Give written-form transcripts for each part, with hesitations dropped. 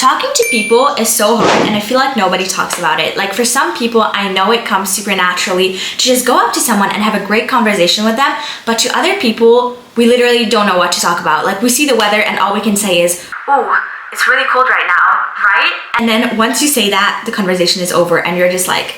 Talking to people is so hard, and I feel like nobody talks about it. Like for some people, I know it comes super naturally to just go up to someone and have a great conversation with them, but to other people, we literally don't know what to talk about. Like we see the weather and all we can say is, oh, it's really cold right now, right? And then once you say that, the conversation is over and you're just like,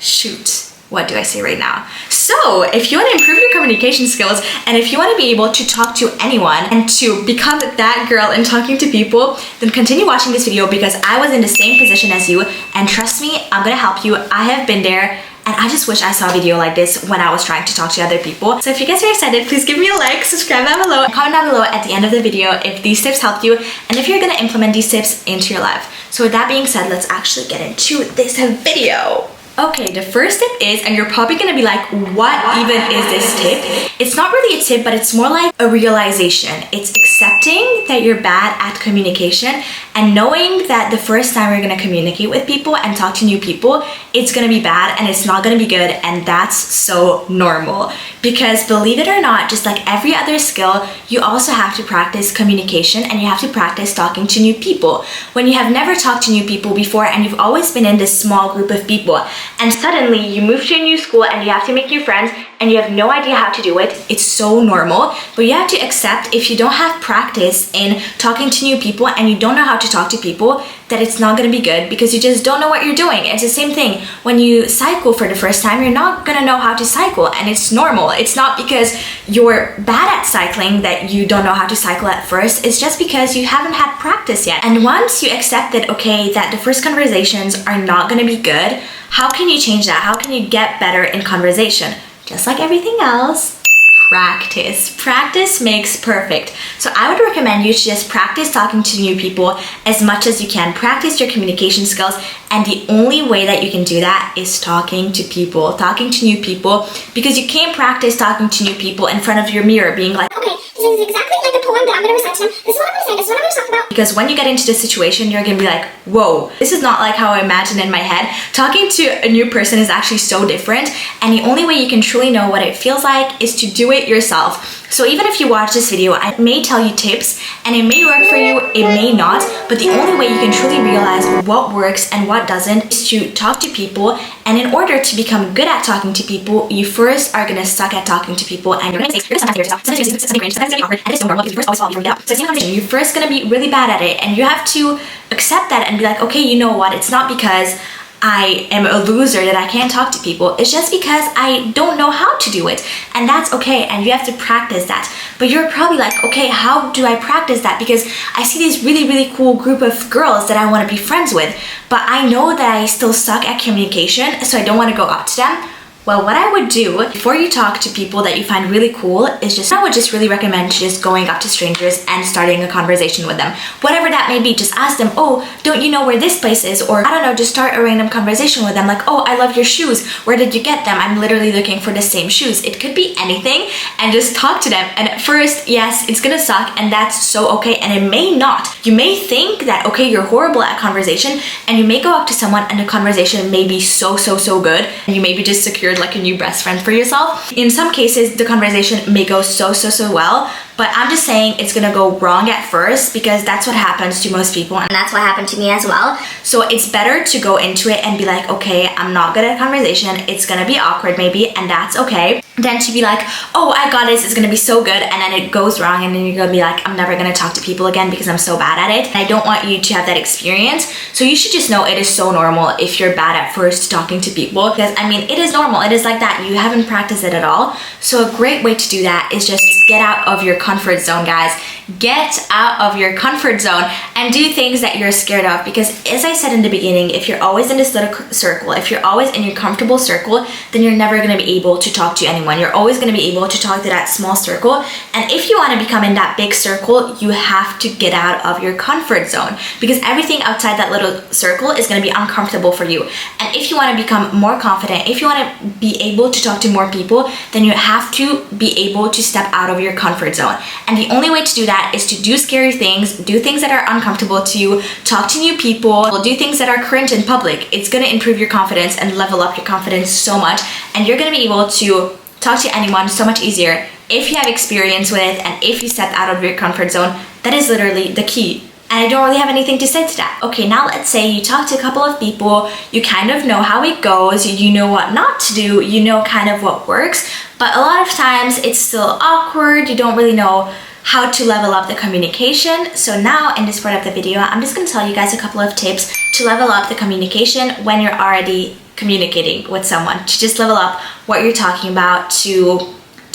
shoot. What do I say right now? So if you want to improve your communication skills and if you want to be able to talk to anyone and to become that girl in talking to people, then continue watching this video because I was in the same position as you, and trust me, I'm gonna help you. I have been there, and I just wish I saw a video like this when I was trying to talk to other people. So if you guys are excited, please give me a like, subscribe down below, and comment down below at the end of the video if these tips helped you and if you're gonna implement these tips into your life. So with that being said, let's actually get into this video. Okay, the first tip is, and you're probably gonna be like, what even is this tip? It's not really a tip, but it's more like a realization. It's accepting that you're bad at communication and knowing that the first time you're gonna communicate with people and talk to new people, it's gonna be bad and it's not gonna be good, and that's so normal. Because believe it or not, just like every other skill, you also have to practice communication and you have to practice talking to new people. When you have never talked to new people before and you've always been in this small group of people, and suddenly you move to a new school and you have to make new friends and you have no idea how to do it, it's so normal. But you have to accept, if you don't have practice in talking to new people and you don't know how to talk to people, that it's not gonna be good because you just don't know what you're doing. It's the same thing when you cycle for the first time, you're not gonna know how to cycle, and it's normal. It's not because you're bad at cycling that you don't know how to cycle at first, it's just because you haven't had practice yet. And once you accept that, okay, that the first conversations are not gonna be good, how can you change that? How can you get better in conversation? Just like everything else, practice. Practice makes perfect. So I would recommend you to just practice talking to new people as much as you can. Practice your communication skills, and the only way that you can do that is talking to people, talking to new people, because you can't practice talking to new people in front of your mirror being like, okay, this is exactly like the poem that I'm gonna recite to them. This is what I'm gonna say, this is what I'm gonna talk about. Because when you get into the situation, you're gonna be like, whoa, this is not like how I imagine in my head. Talking to a new person is actually so different, and the only way you can truly know what it feels like is to do it yourself. So even if you watch this video, I may tell you tips and it may work for you, it may not, but the only way you can truly realize what works and what doesn't is to talk to people. And in order to become good at talking to people, you first are gonna suck at talking to people, and you're gonna say, you're gonna sometimes yourself, sometimes something cringe, sometimes it's gonna be awkward, and it's so normal because you first always fall before you get up. So same conversation, you're first gonna be really bad at it, and you have to accept that and be like, okay, you know what, it's not because I am a loser that I can't talk to people. It's just because I don't know how to do it, and that's okay, and you have to practice that. But you're probably like, okay, how do I practice that? Because I see this really, really cool group of girls that I want to be friends with, but I know that I still suck at communication, so I don't want to go up to them. Well, what I would do before you talk to people that you find really cool is I would just really recommend just going up to strangers and starting a conversation with them. Whatever that may be, just ask them, oh, don't you know where this place is? Or I don't know, just start a random conversation with them like, oh, I love your shoes. Where did you get them? I'm literally looking for the same shoes. It could be anything, and just talk to them. And at first, yes, it's gonna suck, and that's so okay, and it may not. You may think that, okay, you're horrible at conversation, and you may go up to someone and the conversation may be so good, and you may be just secured like a new best friend for yourself. In some cases, the conversation may go so well, but I'm just saying it's gonna go wrong at first because that's what happens to most people, and that's what happened to me as well. So it's better to go into it and be like, okay, I'm not good at conversation, it's gonna be awkward maybe, and that's okay, than to be like, oh, I got this, it's gonna be so good, and then it goes wrong, and then you're gonna be like, I'm never gonna talk to people again because I'm so bad at it. And I don't want you to have that experience. So you should just know it is so normal if you're bad at first talking to people, because I mean, it is normal, it is like that. You haven't practiced it at all. So a great way to do that is just get out of your comfort zone, guys. Get out of your comfort zone and do things that you're scared of, because as I said in the beginning, if you're always in this little circle, if you're always in your comfortable circle, then you're never going to be able to talk to anyone. You're always going to be able to talk to that small circle, and if you want to become in that big circle, you have to get out of your comfort zone, because everything outside that little circle is going to be uncomfortable for you. And if you want to become more confident, if you want to be able to talk to more people, then you have to be able to step out of your comfort zone. And the only way to do that is to do scary things, do things that are uncomfortable to you, talk to new people, do things that are cringe in public. It's going to improve your confidence and level up your confidence so much, and you're going to be able to talk to anyone so much easier if you have experience with it and if you step out of your comfort zone. That is literally the key. and I don't really have anything to say to that. Okay, now let's say you talk to a couple of people, you kind of know how it goes, you know what not to do, you know kind of what works, but a lot of times it's still awkward, you don't really know how to level up the communication. So now in this part of the video, I'm just going to tell you guys a couple of tips to level up the communication when you're already communicating with someone, to just level up what you're talking about, to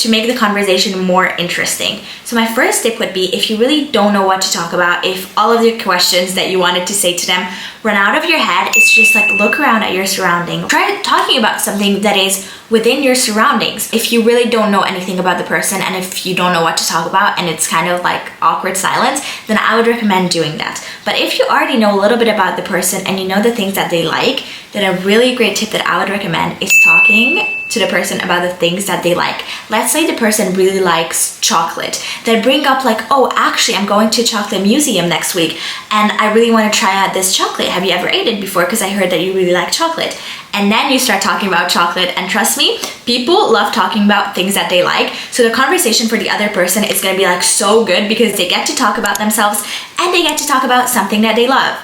make the conversation more interesting. So my first tip would be, if you really don't know what to talk about, if all of the questions that you wanted to say to them run out of your head, it's just like look around at your surrounding. Try talking about something that is within your surroundings. If you really don't know anything about the person, and if you don't know what to talk about and it's kind of like awkward silence, then I would recommend doing that. But if you already know a little bit about the person and you know the things that they like, then a really great tip that I would recommend is talking to the person about the things that they like. Let's say the person really likes chocolate. Then bring up like, oh, actually I'm going to a chocolate museum next week and I really want to try out this chocolate. Have you ever ate it before? Because I heard that you really like chocolate. And then you start talking about chocolate, and trust me, people love talking about things that they like. So the conversation for the other person is going to be like so good because they get to talk about themselves and they get to talk about something that they love.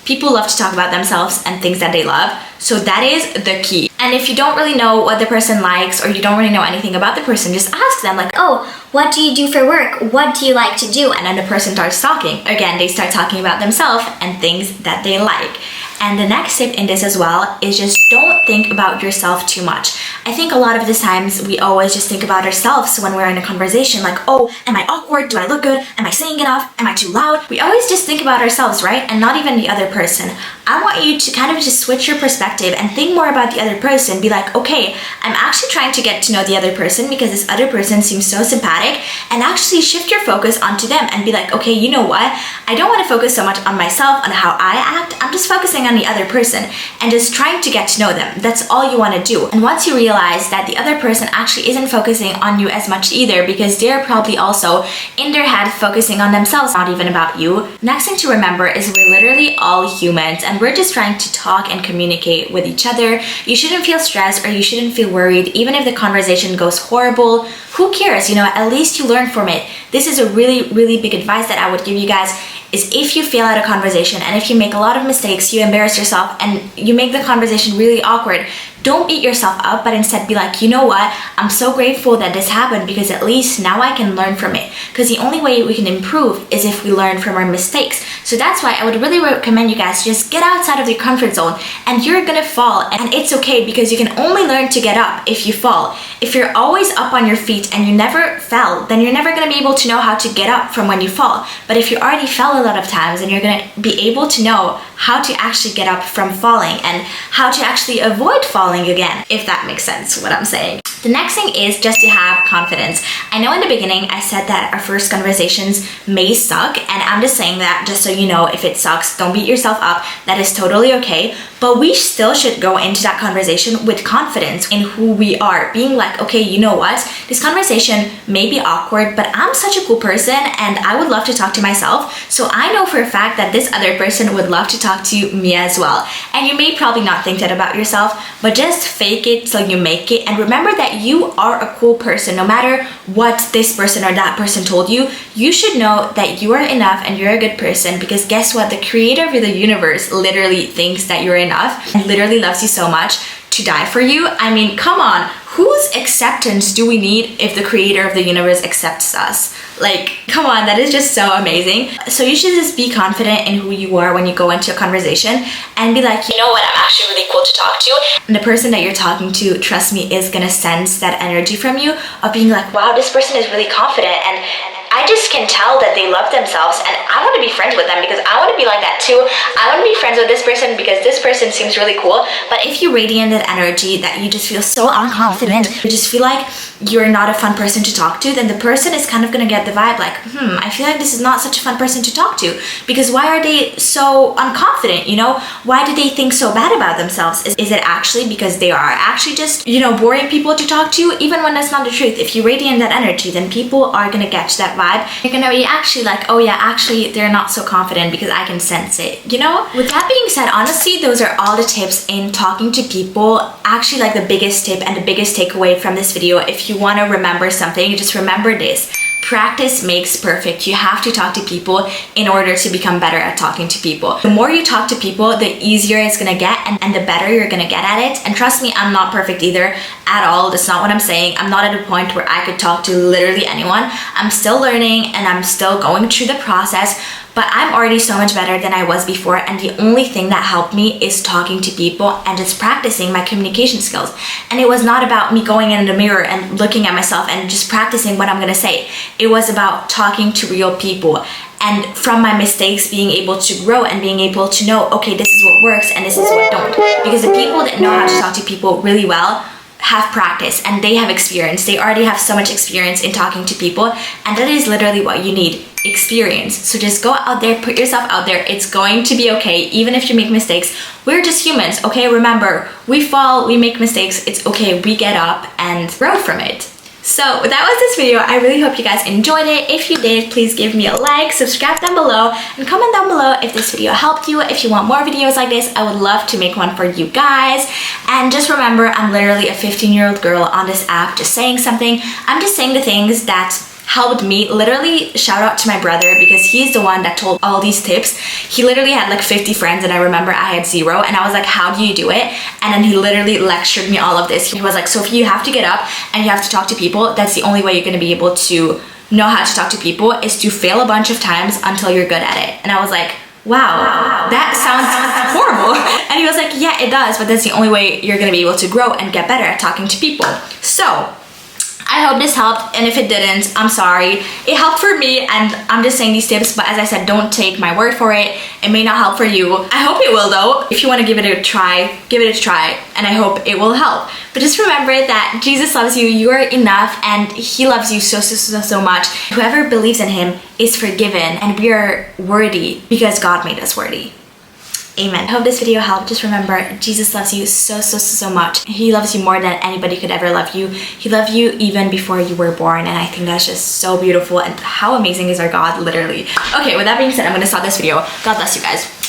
People love to talk about themselves and things that they love, so that is the key. And if you don't really know what the person likes, or you don't really know anything about the person, just ask them like, oh, what do you do for work? What do you like to do? And then the person starts talking. Again, they start talking about themselves and things that they like. And the next tip in this as well is just don't think about yourself too much. I think a lot of the times we always just think about ourselves when we're in a conversation, like, oh, am I awkward? Do I look good? Am I saying enough? Am I too loud? We always just think about ourselves, right? And not even the other person. I want you to kind of just switch your perspective and think more about the other person. Be like, okay, I'm actually trying to get to know the other person because this other person seems so sympathetic, and actually shift your focus onto them and be like, okay, you know what? I don't want to focus so much on myself, on how I act. I'm just focusing on the other person and just trying to get to know them. That's all you want to do. And once you realize that the other person actually isn't focusing on you as much either, because they're probably also in their head focusing on themselves, not even about you. Next thing to remember is we're literally all humans and we're just trying to talk and communicate with each other. You shouldn't feel stressed or you shouldn't feel worried. Even if the conversation goes horrible, who cares? You know, at least you learn from it. This is a really, really big advice that I would give you guys, is if you fail at a conversation and if you make a lot of mistakes, you embarrass yourself and you make the conversation really awkward, don't beat yourself up, but instead be like, you know what, I'm so grateful that this happened because at least now I can learn from it. Because the only way we can improve is if we learn from our mistakes. So that's why I would really recommend you guys to just get outside of your comfort zone, and you're gonna fall, and it's okay because you can only learn to get up if you fall. If you're always up on your feet and you never fell, then you're never gonna be able to know how to get up from when you fall. But if you already fell a lot of times, then you're gonna be able to know how to actually get up from falling and how to actually avoid falling again, if that makes sense what I'm saying. The next thing is just to have confidence. I know in the beginning I said that our first conversations may suck, and I'm just saying that just so you know, if it sucks, don't beat yourself up. That is totally okay. But we still should go into that conversation with confidence in who we are, being like, okay, you know what? This conversation may be awkward, but I'm such a cool person and I would love to talk to myself. So I know for a fact that this other person would love to talk to me as well. And you may probably not think that about yourself, but just fake it till you make it. And remember that you are a cool person. No matter what this person or that person told you, you should know that you are enough and you're a good person, because guess what? The creator of the universe literally thinks that you're enough and literally loves you so much to die for you. I mean, come on, whose acceptance do we need if the creator of the universe accepts us? Like, come on, that is just so amazing. So you should just be confident in who you are when you go into a conversation and be like, you know what, I'm actually really cool to talk to. And the person that you're talking to, trust me, is gonna sense that energy from you of being like, wow, this person is really confident and I just can tell that they love themselves and I want to be friends with them because I want to be like that too. I want to be friends with this person because this person seems really cool. But if you radiate that energy that you just feel so unconfident, you just feel like you're not a fun person to talk to, then the person is kind of going to get the vibe like, I feel like this is not such a fun person to talk to, because why are they so unconfident, you know? Why do they think so bad about themselves? Is it actually because they are actually just, you know, boring people to talk to? Even when that's not the truth, if you radiate that energy, then people are going to catch that vibe. You're gonna be actually like, oh yeah, actually they're not so confident because I can sense it, you know? With that being said, honestly, those are all the tips in talking to people. Actually, like the biggest tip and the biggest takeaway from this video, if you want to remember something, just remember this. practice makes perfect. You have to talk to people in order to become better at talking to people. The more you talk to people, the easier it's gonna get and the better you're gonna get at it. And trust me, I'm not perfect either at all. That's not what I'm saying. I'm not at a point where I could talk to literally anyone. I'm still learning and I'm still going through the process, but I'm already so much better than I was before, and the only thing that helped me is talking to people and just practicing my communication skills. And it was not about me going in the mirror and looking at myself and just practicing what I'm gonna say. It was about talking to real people, and from my mistakes being able to grow and being able to know, okay, this is what works and this is what don't. Because the people that know how to talk to people really well have practice and they have experience. They already have so much experience in talking to people, and that is literally what you need, experience. So just go out there, put yourself out there. It's going to be okay, even if you make mistakes. We're just humans, okay? Remember, we fall, we make mistakes. It's okay, we get up and grow from it. So that was this video. I really hope you guys enjoyed it. If you did, please give me a like, subscribe down below, and comment down below if this video helped you. If you want more videos like this, I would love to make one for you guys. And just remember, I'm literally a 15-year-old girl on this app just saying something. I'm just saying the things that helped me. Literally, shout out to my brother, because he's the one that told all these tips. He literally had like 50 friends and I remember I had 0, and I was like, how do you do it? And then he literally lectured me all of this. He was like, Sophie, you have to get up and you have to talk to people. That's the only way you're going to be able to know how to talk to people, is to fail a bunch of times until you're good at it. And I was like, wow, that sounds horrible. And he was like, yeah, it does, but that's the only way you're going to be able to grow and get better at talking to people. So I hope this helped, and if it didn't, I'm sorry. It helped for me, and I'm just saying these tips, but as I said, don't take my word for it. It may not help for you. I hope it will though. If you want to give it a try, give it a try, and I hope it will help. But just remember that Jesus loves you, you are enough, and he loves you so much. Whoever believes in him is forgiven, and we are worthy because God made us worthy. Amen. I hope this video helped. Just remember, Jesus loves you so much. He loves you more than anybody could ever love you. He loved you even before you were born, and I think that's just so beautiful. And how amazing is our God, literally. Okay, with that being said, I'm gonna stop this video. God bless you guys.